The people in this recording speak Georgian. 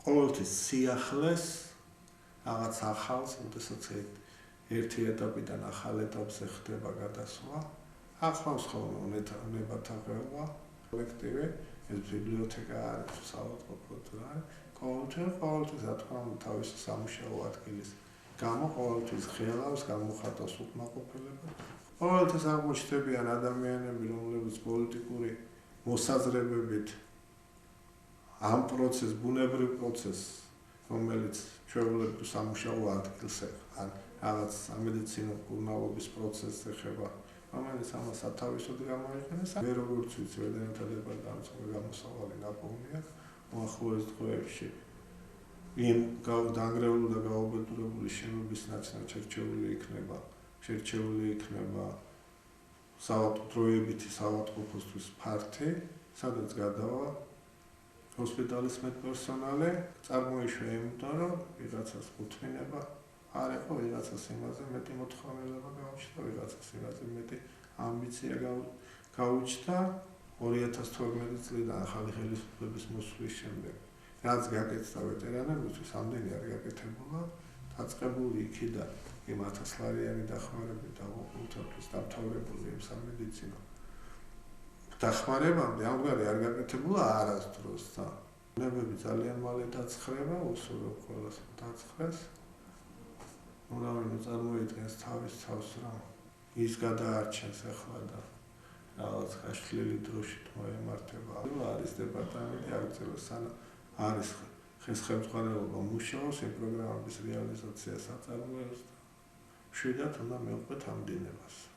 ყოველთვის სიახლეს რაღაც ახალს, უდესაც ერთი ეტაპიდან ახალ ეტაპზე ხდება გადასვლა. ახლავს ხოლმე უნებათა ღელვა, კოლექტივი, ეს ბიბლიოთეკა არის, საავადმყოფო არის. ყოველთვის რა თქმა უნდა თავისი სამუშაო ადგილის გამო ყოველთვის ღელავს, გამოხატავს უკმაყოფილებას. ყოველთვის აღმოჩნდებიან ადამიანები, რომლებიც პოლიტიკური მოსაზრებებით ამ ბუნებრივ პროცესს, რომელიც ჩვეულებრივ სამუშაო ადგილს ან რაღაც სამედიცინო კურნალობის პროცესს ეხება, რომელიც ამას სათავისოდ გამოიყენებს. მე როგორც ვიცი, ვედენთა დეპარტამენტს გამოსავალი ნაპოვნი აქვს უახლოეს დღეებში. იმ დანგრეული და გაუბედურებული შენობის ნაცვლად შერჩეული იქნება დროებითი საავადმყოფოსთვის ფართი, სადაც გადავა ჰოსპიტალის მედპერსონალი, წარმოიშვა იმდენ, რომ ვიღაცას გუთმინება არ იყო, ვიღაცას იმაზე მეტი მოთხოვნილება გაუჩნდა, ვიღაცას იმაზე მეტი ამბიცია გაუჩნდა 2012 წლიდან ახალი ხელისუფლების მოსვლის შემდეგ. რაც გაკეთდა ვეტერანებისთვის, ამდენი არ გაკეთებულა, დაწყებული იქიდან იმ 1000 ლარიანი დახმარებით დაღუპულთათვის დამთავრებული იმ სამედიცინო დახმარებამდე ამგვარი არ გაკეთებულა არასდროს და ნებები ძალიან მალე დაცხრება, უსურვებ ყველას დაცხრეს. წარმოიდგენს თავის თავს, რომ ის გადაარჩენს ახლა და რაღაც გაშლილი დროში მოემართება. არის დეპარტამენტი აგრძელებს, სანამ არის ხელმძღვანელობა მუშაობს იმ პროგრამების რეალიზაციას აწარმოებს და შვიდად უნდა მივყვეთ ამ დინებას.